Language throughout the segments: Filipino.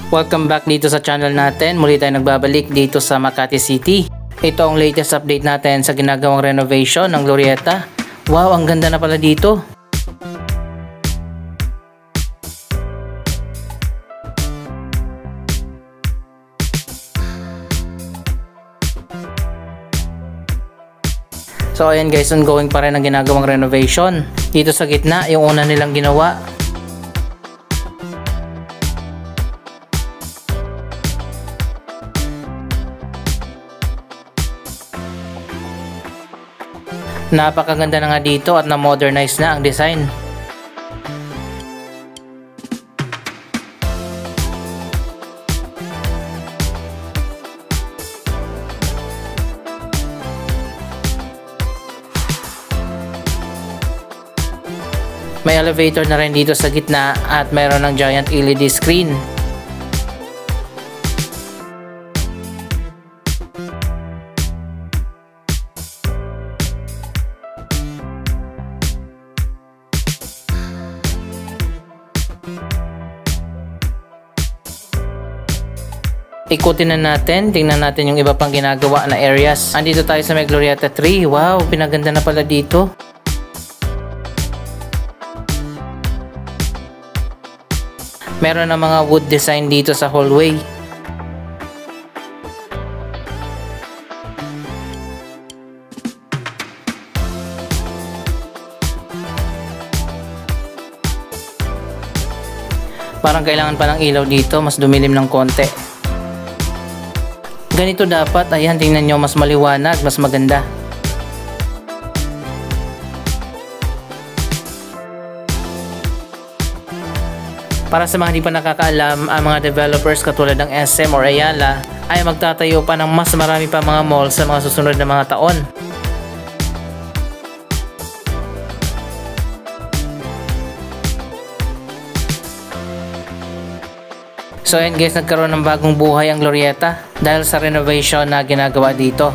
Welcome back dito sa channel natin. Muli tayo nagbabalik dito sa Makati City. Ito ang latest update natin sa ginagawang renovation ng Glorietta. Wow, ang ganda na pala dito. So ayan guys, ongoing pa rin ang ginagawang renovation. Dito sa gitna, yung una nilang ginawa. Napakaganda na nga dito at na-modernize na ang design. May elevator na rin dito sa gitna at mayroon ng giant LED screen. Ikutin na natin, tingnan natin yung iba pang ginagawa na areas. Andito tayo sa may Glorietta 3. Wow, pinaganda na pala dito. Meron na mga wood design dito sa hallway. Parang kailangan pa ng ilaw dito, mas dumilim ng konti. Ganito dapat, ayan, tingnan nyo, mas maliwanag, mas maganda. Para sa mga hindi pa nakakaalam, ang mga developers katulad ng SM or Ayala ay magtatayo pa ng mas marami pa mga mall sa mga susunod na mga taon. So ayan guys, nagkaroon ng bagong buhay ang Glorietta dahil sa renovation na ginagawa dito.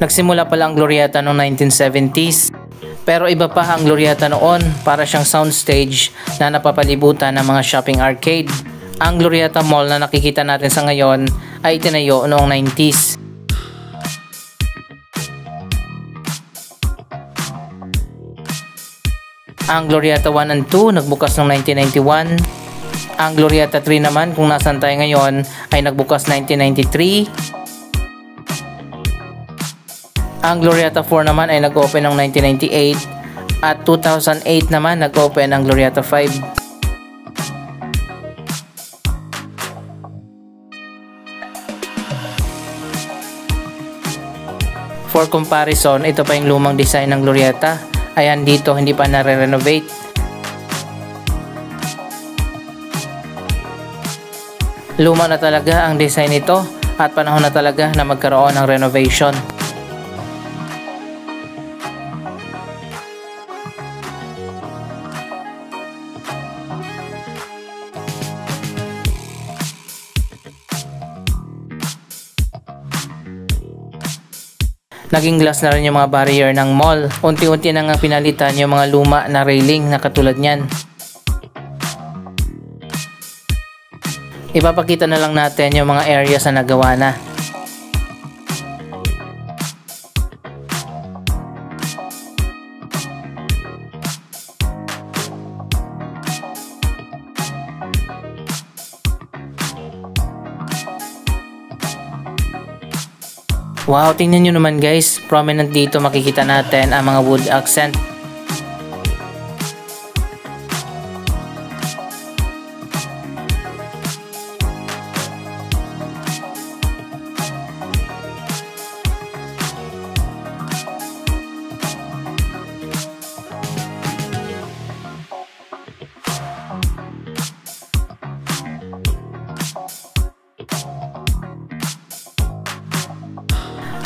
Nagsimula pala ang Glorietta noong 1970s, pero iba pa ang Glorietta noon, para siyang soundstage na napapalibutan ng mga shopping arcade. Ang Glorietta Mall na nakikita natin sa ngayon ay itinayo noong 90s. Ang Glorietta 1 and 2 nagbukas noong 1991. Ang Glorietta 3 naman, kung nasan tayo ngayon, ay nagbukas 1993. Ang Glorietta 4 naman ay nag-open noong 1998. At 2008 naman nag-open ang Glorietta 5. For comparison, ito pa yung lumang design ng Glorietta. Ayan, dito hindi pa nare-renovate. Luma na talaga ang design nito at panahon na talaga na magkaroon ng renovation. Naging glass na rin yung mga barrier ng mall. Unti-unti na nga pinalitan yung mga luma na railing na katulad niyan. Ipapakita na lang natin yung mga areas na nagawa na. Wow, tingnan nyo naman guys, prominent dito makikita natin ang mga wood accent.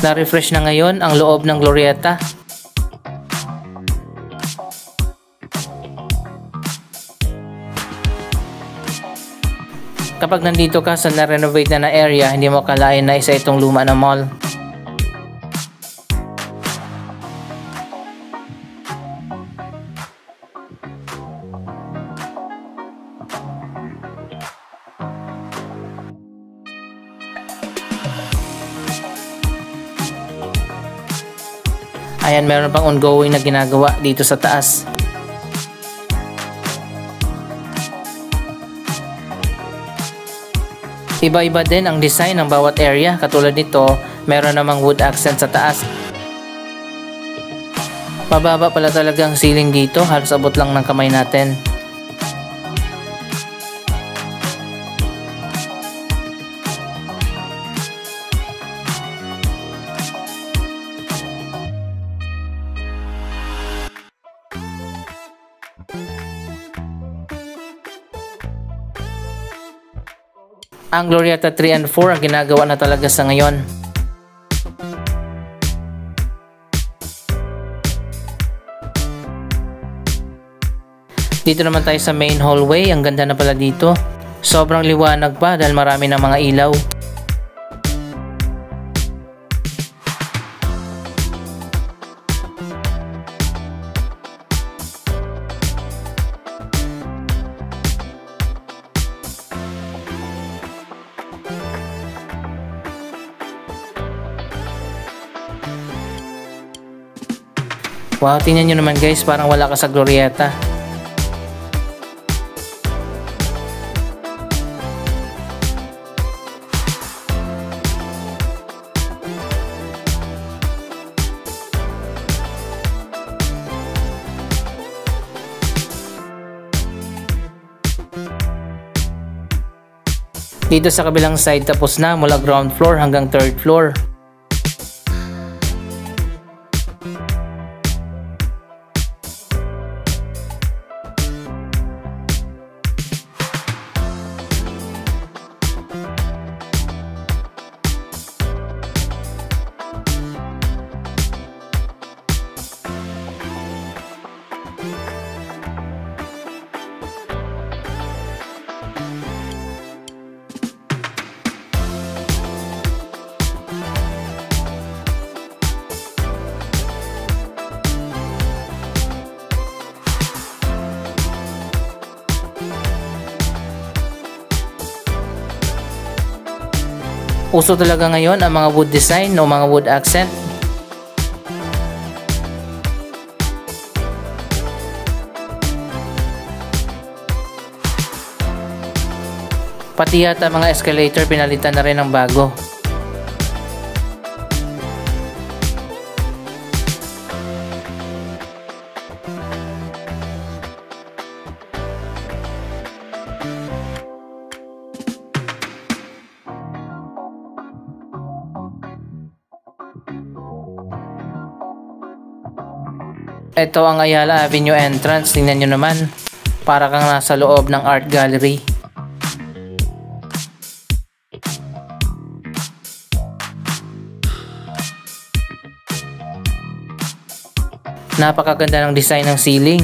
Na-refresh na ngayon ang loob ng Glorietta. Kapag nandito ka sa na-renovate na area, hindi mo akalain na isa itong luma na mall. Ayan, meron pang ongoing na ginagawa dito sa taas. Iba-iba din ang design ng bawat area. Katulad nito, meron namang wood accent sa taas. Mababa pala talaga ang ceiling dito, halos abot lang ng kamay natin. Ang Glorietta 3 and 4 ang ginagawa na talaga sa ngayon. Dito naman tayo sa main hallway. Ang ganda na pala dito. Sobrang liwanag pa dahil marami ng mga ilaw. Wow, tingnan nyo naman guys, parang wala ka sa Glorietta. Dito sa kabilang side tapos na mula ground floor hanggang third floor. Uso talaga ngayon ang mga wood design o mga wood accent. Pati yata mga escalator pinalitan na rin ng bago. Ito ang Ayala Avenue entrance. Tingnan nyo naman. Para kang nasa loob ng art gallery. Napakaganda ng design ng ceiling.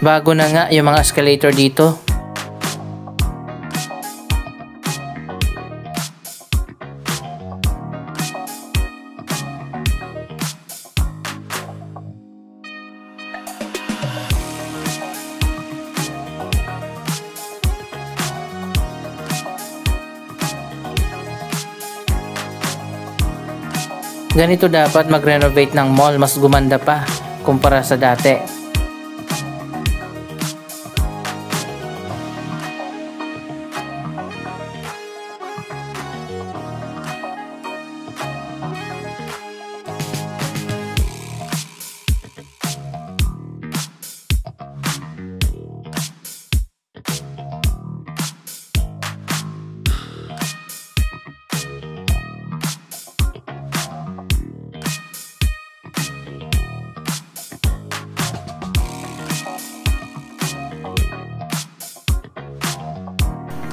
Bago na nga yung mga escalator dito. Ganito dapat mag-renovate ng mall, mas gumanda pa kumpara sa dati.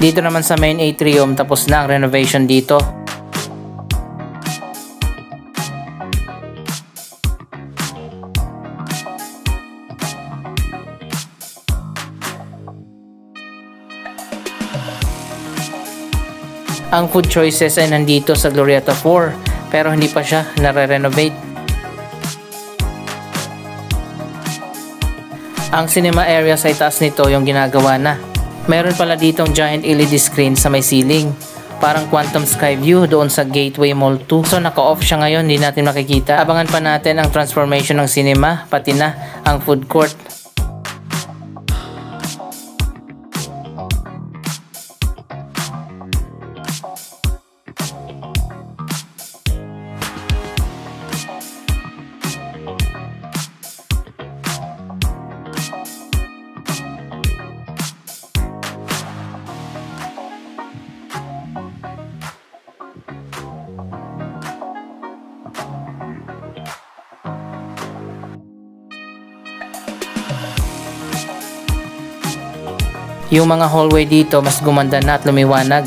Dito naman sa main atrium, tapos na ang renovation dito. Ang food choices ay nandito sa Glorietta 4, pero hindi pa siya nare-renovate. Ang cinema area sa itaas nito yung ginagawa na. Meron pala ditong giant LED screen sa may ceiling. Parang Quantum Sky View doon sa Gateway Mall 2. So naka-off siya ngayon, hindi natin makikita. Abangan pa natin ang transformation ng cinema, pati na ang food court. Yung mga hallway dito mas gumanda na at lumiwanag.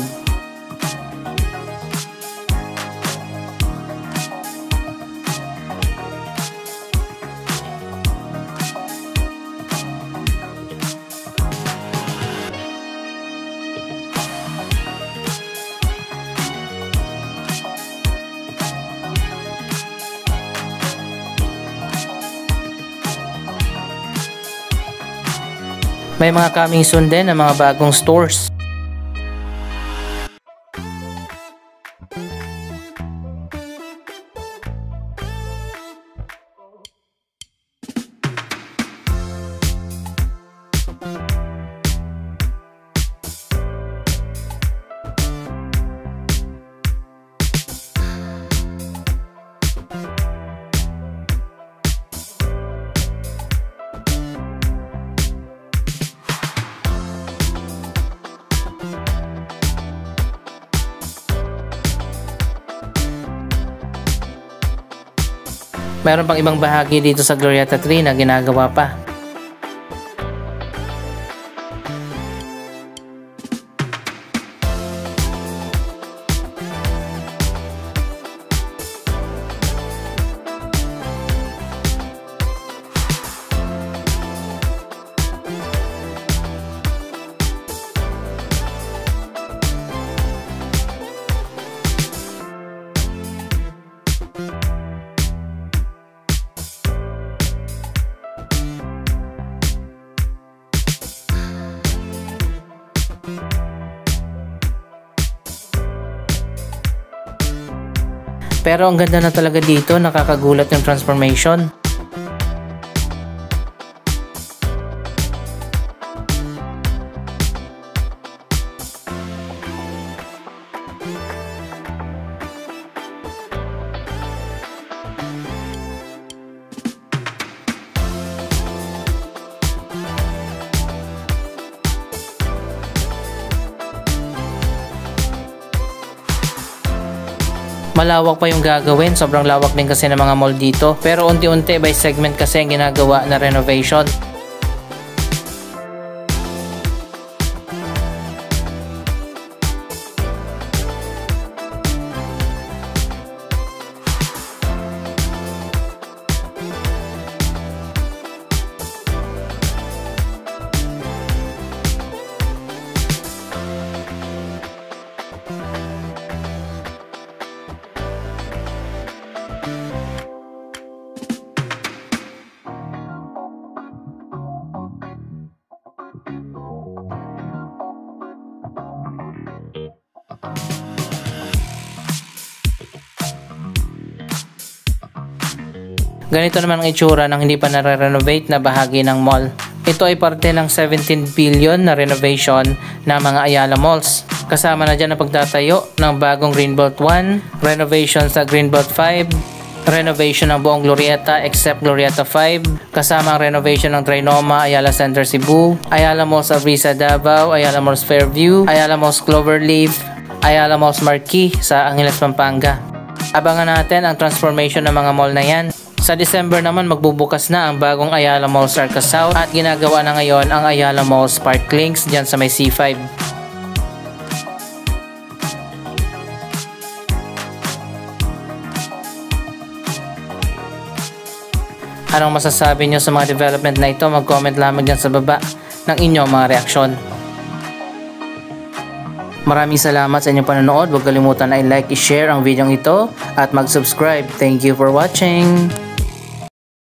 May mga coming soon din na mga bagong stores. Meron pang ibang bahagi dito sa Glorietta 3 na ginagawa pa. Pero ang ganda na talaga dito, nakakagulat yung transformation. Malawak pa yung gagawin, sobrang lawak din kasi ng mga mall dito. Pero unti-unti by segment kasi ang ginagawa na renovation. Ganito naman ang itsura ng hindi pa nare-renovate na bahagi ng mall. Ito ay parte ng 17 billion na renovation ng mga Ayala Malls. Kasama na dyan ang pagtatayo ng bagong Greenbelt 1, renovation sa Greenbelt 5, renovation ng buong Glorietta except Glorietta 5, kasama ang renovation ng Trinoma, Ayala Center Cebu, Ayala Malls Abrisa Davao, Ayala Malls Fairview, Ayala Malls Cloverleaf, Ayala Malls Marquee sa Angeles, Pampanga. Abangan natin ang transformation ng mga mall na yan. Sa December naman magbubukas na ang bagong Ayala Malls Arca South at ginagawa na ngayon ang Ayala Malls Park Links dyan sa may C5. Anong masasabi nyo sa mga development na ito? Mag-comment lamang dyan sa baba ng inyong mga reaksyon. Maraming salamat sa inyong panonood. Huwag kalimutan na i-like, i-share ang video ito at mag-subscribe. Thank you for watching!